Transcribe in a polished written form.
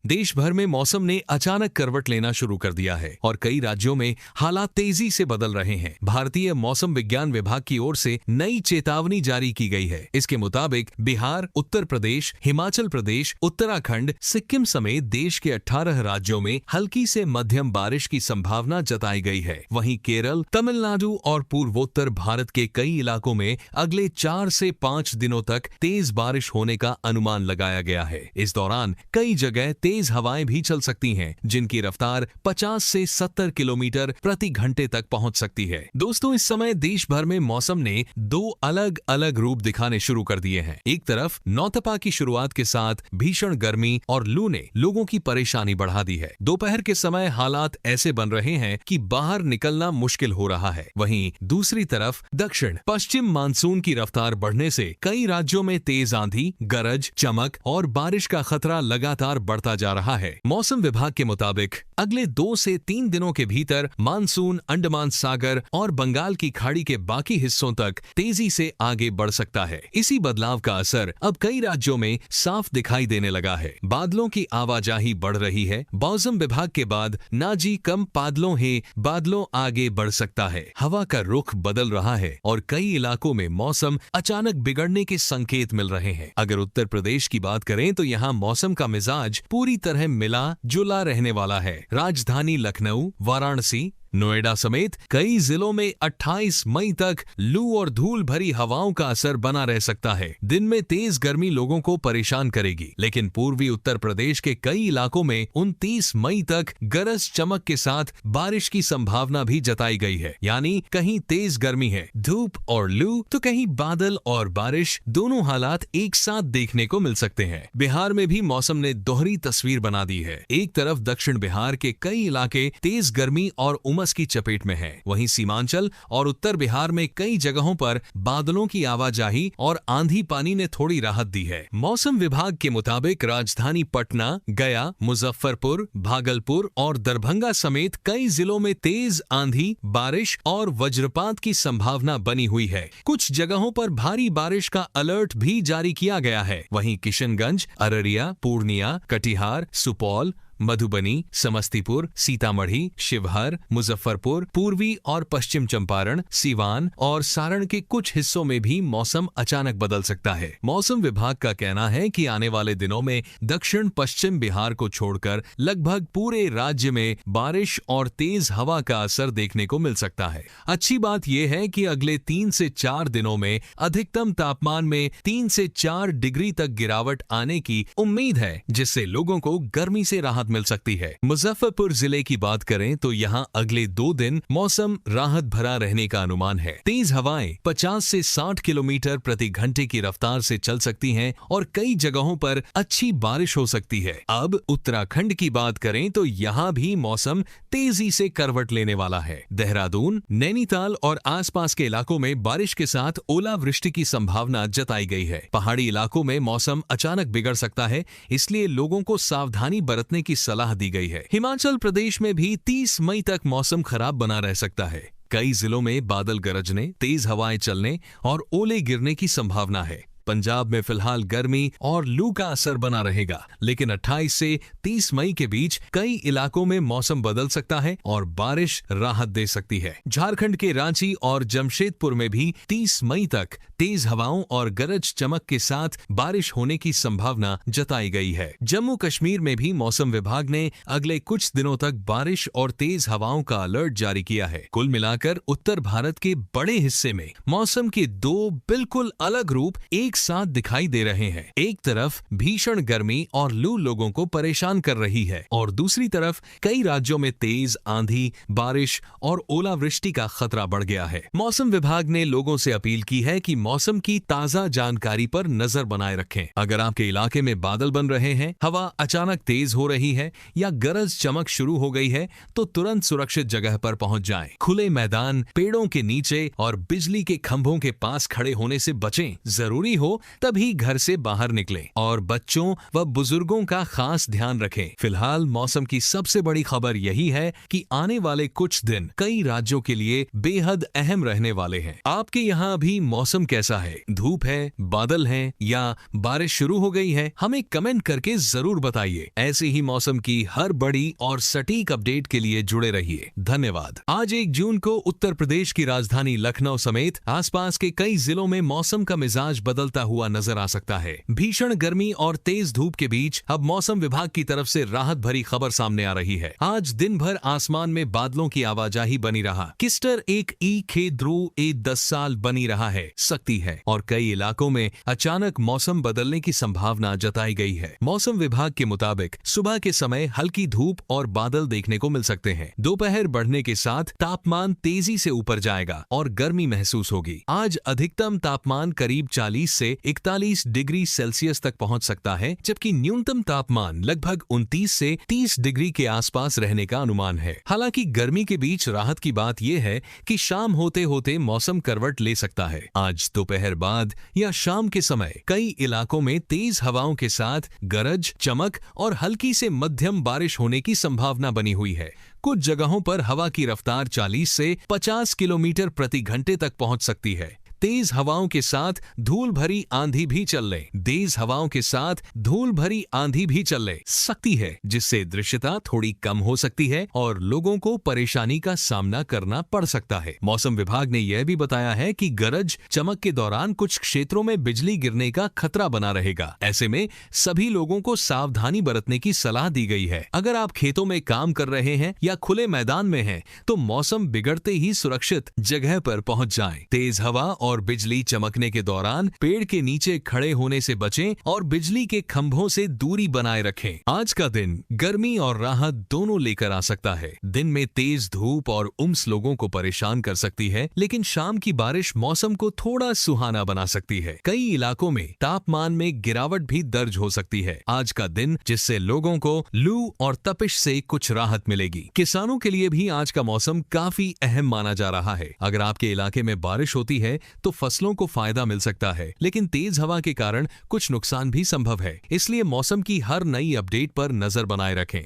देश भर में मौसम ने अचानक करवट लेना शुरू कर दिया है और कई राज्यों में हालात तेजी से बदल रहे हैं। भारतीय मौसम विज्ञान विभाग की ओर से नई चेतावनी जारी की गई है। इसके मुताबिक बिहार, उत्तर प्रदेश, हिमाचल प्रदेश, उत्तराखंड, सिक्किम समेत देश के 18 राज्यों में हल्की से मध्यम बारिश की संभावना जताई गई है। वहीं केरल, तमिलनाडु और पूर्वोत्तर भारत के कई इलाकों में अगले 4 से 5 दिनों तक तेज बारिश होने का अनुमान लगाया गया है। इस दौरान कई जगह तेज हवाएं भी चल सकती हैं, जिनकी रफ्तार 50 से 70 किलोमीटर प्रति घंटे तक पहुंच सकती है। दोस्तों, इस समय देश भर में मौसम ने 2 अलग अलग रूप दिखाने शुरू कर दिए हैं। एक तरफ नौतपा की शुरुआत के साथ भीषण गर्मी और लू ने लोगों की परेशानी बढ़ा दी है। दोपहर के समय हालात ऐसे बन रहे हैं कि बाहर निकलना मुश्किल हो रहा है। वहीं दूसरी तरफ दक्षिण पश्चिम मानसून की रफ्तार बढ़ने से कई राज्यों में तेज आंधी, गरज, चमक और बारिश का खतरा लगातार बढ़ता जा रहा है। मौसम विभाग के मुताबिक अगले 2 से 3 दिनों के भीतर मानसून अंडमान सागर और बंगाल की खाड़ी के बाकी हिस्सों तक तेजी से आगे बढ़ सकता है। इसी बदलाव का असर अब कई राज्यों में साफ दिखाई देने लगा है। बादलों की आवाजाही बढ़ रही है। मौसम विभाग के बाद नाजी कम बादलों है, बादलों आगे बढ़ सकता है। हवा का रुख बदल रहा है और कई इलाकों में मौसम अचानक बिगड़ने के संकेत मिल रहे हैं। अगर उत्तर प्रदेश की बात करें तो यहाँ मौसम का मिजाज पूरी तरह मिला जुला रहने वाला है। राजधानी लखनऊ, वाराणसी, नोएडा समेत कई जिलों में 28 मई तक लू और धूल भरी हवाओं का असर बना रह सकता है। दिन में तेज गर्मी लोगों को परेशान करेगी, लेकिन पूर्वी उत्तर प्रदेश के कई इलाकों में 29 मई तक गरज चमक के साथ बारिश की संभावना भी जताई गई है। यानी कहीं तेज गर्मी है, धूप और लू, तो कहीं बादल और बारिश, दोनों हालात एक साथ देखने को मिल सकते हैं। बिहार में भी मौसम ने दोहरी तस्वीर बना दी है। एक तरफ दक्षिण बिहार के कई इलाके तेज गर्मी और उमस की चपेट में है। वहीं सीमांचल और उत्तर बिहार में कई जगहों पर बादलों की आवाजाही और आंधी पानी ने थोड़ी राहत दी है। मौसम विभाग के मुताबिक राजधानी पटना, गया, मुजफ्फरपुर, भागलपुर और दरभंगा समेत कई जिलों में तेज आंधी, बारिश और वज्रपात की संभावना बनी हुई है। कुछ जगहों पर भारी बारिश का अलर्ट भी जारी किया गया है। वहीं किशनगंज, अररिया, पूर्णिया, कटिहार, सुपौल, मधुबनी, समस्तीपुर, सीतामढ़ी, शिवहर, मुजफ्फरपुर, पूर्वी और पश्चिम चंपारण, सीवान और सारण के कुछ हिस्सों में भी मौसम अचानक बदल सकता है। मौसम विभाग का कहना है कि आने वाले दिनों में दक्षिण पश्चिम बिहार को छोड़कर लगभग पूरे राज्य में बारिश और तेज हवा का असर देखने को मिल सकता है। अच्छी बात यह है कि अगले 3 से 4 दिनों में अधिकतम तापमान में 3 से 4 डिग्री तक गिरावट आने की उम्मीद है, जिससे लोगों को गर्मी से राहत मिल सकती है। मुजफ्फरपुर जिले की बात करें तो यहाँ अगले 2 दिन मौसम राहत भरा रहने का अनुमान है। तेज हवाएं 50 से 60 किलोमीटर प्रति घंटे की रफ्तार से चल सकती हैं और कई जगहों पर अच्छी बारिश हो सकती है। अब उत्तराखंड की बात करें तो यहाँ भी मौसम तेजी से करवट लेने वाला है। देहरादून, नैनीताल और आसपास के इलाकों में बारिश के साथ ओलावृष्टि की संभावना जताई गई है। पहाड़ी इलाकों में मौसम अचानक बिगड़ सकता है, इसलिए लोगों को सावधानी बरतने की सलाह दी गई है। हिमाचल प्रदेश में भी 30 मई तक मौसम खराब बना रह सकता है। कई जिलों में बादल गरजने, तेज हवाएं चलने और ओले गिरने की संभावना है। पंजाब में फिलहाल गर्मी और लू का असर बना रहेगा, लेकिन 28 से 30 मई के बीच कई इलाकों में मौसम बदल सकता है और बारिश राहत दे सकती है। झारखंड के रांची और जमशेदपुर में भी 30 मई तक तेज हवाओं और गरज चमक के साथ बारिश होने की संभावना जताई गई है। जम्मू कश्मीर में भी मौसम विभाग ने अगले कुछ दिनों तक बारिश और तेज हवाओं का अलर्ट जारी किया है। कुल मिलाकर उत्तर भारत के बड़े हिस्से में मौसम के 2 बिल्कुल अलग रूप एक साथ दिखाई दे रहे हैं। एक तरफ भीषण गर्मी और लू लोगों को परेशान कर रही है और दूसरी तरफ कई राज्यों में तेज आंधी, बारिश और ओलावृष्टि का खतरा बढ़ गया है। मौसम विभाग ने लोगों से अपील की है कि मौसम की ताजा जानकारी पर नजर बनाए रखें। अगर आपके इलाके में बादल बन रहे हैं, हवा अचानक तेज हो रही है या गरज चमक शुरू हो गई है, तो तुरंत सुरक्षित जगह पर पहुंच जाएं। खुले मैदान, पेड़ों के नीचे और बिजली के खंभों के पास खड़े होने से बचें। जरूरी हो तभी घर से बाहर निकलें और बच्चों व बुजुर्गों का खास ध्यान रखें। फिलहाल मौसम की सबसे बड़ी खबर यही है कि आने वाले कुछ दिन कई राज्यों के लिए बेहद अहम रहने वाले हैं। आपके यहाँ भी मौसम कैसा है? धूप है, बादल है या बारिश शुरू हो गई है? हमें कमेंट करके जरूर बताइए। ऐसे ही मौसम की हर बड़ी और सटीक अपडेट के लिए जुड़े रहिए। धन्यवाद। आज 1 जून को उत्तर प्रदेश की राजधानी लखनऊ समेत आसपास के कई जिलों में मौसम का मिजाज बदलता हुआ नजर आ सकता है। भीषण गर्मी और तेज धूप के बीच अब मौसम विभाग की तरफ से राहत भरी खबर सामने आ रही है। आज दिन भर आसमान में बादलों की आवाजाही बनी रहा। किस्टर एक खे ध्रुव 10 साल बनी रहा है, सकती है और कई इलाकों में अचानक मौसम बदलने की संभावना जताई गई है। मौसम विभाग के मुताबिक सुबह के समय हल्की धूप और बादल देखने को मिल सकते हैं। दोपहर बढ़ने के साथ तापमान तेजी से ऊपर जाएगा और गर्मी महसूस होगी। आज अधिकतम तापमान करीब 40 से 41 डिग्री सेल्सियस तक पहुंच सकता है, जबकि न्यूनतम तापमान लगभग 29 से 30 डिग्री के आसपास रहने का अनुमान है। हालांकि गर्मी के बीच राहत की बात यह है कि शाम होते होते मौसम करवट ले सकता है। आज दोपहर बाद या शाम के समय कई इलाकों में तेज हवाओं के साथ गरज, चमक और हल्की से मध्यम बारिश होने की संभावना बनी हुई है। कुछ जगहों पर हवा की रफ्तार 40 से 50 किलोमीटर प्रति घंटे तक पहुंच सकती है। तेज हवाओं के साथ धूल भरी आंधी भी चलने तेज हवाओं के साथ धूल भरी आंधी भी चलने सकती है, जिससे दृश्यता थोड़ी कम हो सकती है और लोगों को परेशानी का सामना करना पड़ सकता है। मौसम विभाग ने यह भी बताया है कि गरज चमक के दौरान कुछ क्षेत्रों में बिजली गिरने का खतरा बना रहेगा। ऐसे में सभी लोगों को सावधानी बरतने की सलाह दी गई है। अगर आप खेतों में काम कर रहे हैं या खुले मैदान में हैं, तो मौसम बिगड़ते ही सुरक्षित जगह पर पहुंच जाएं। तेज हवा और बिजली चमकने के दौरान पेड़ के नीचे खड़े होने से बचें और बिजली के खंभों से दूरी बनाए रखें। आज का दिन गर्मी और राहत दोनों लेकर आ सकता है। दिन में तेज धूप और उमस लोगों को परेशान कर सकती है, लेकिन शाम की बारिश मौसम को थोड़ा सुहाना बना सकती है। कई इलाकों में तापमान में गिरावट भी दर्ज हो सकती है। आज का दिन जिससे लोगों को लू और तपिश से कुछ राहत मिलेगी। किसानों के लिए भी आज का मौसम काफी अहम माना जा रहा है। अगर आपके इलाके में बारिश होती है तो फसलों को फायदा मिल सकता है, लेकिन तेज हवा के कारण कुछ नुकसान भी संभव है। इसलिए मौसम की हर नई अपडेट पर नजर बनाए रखें।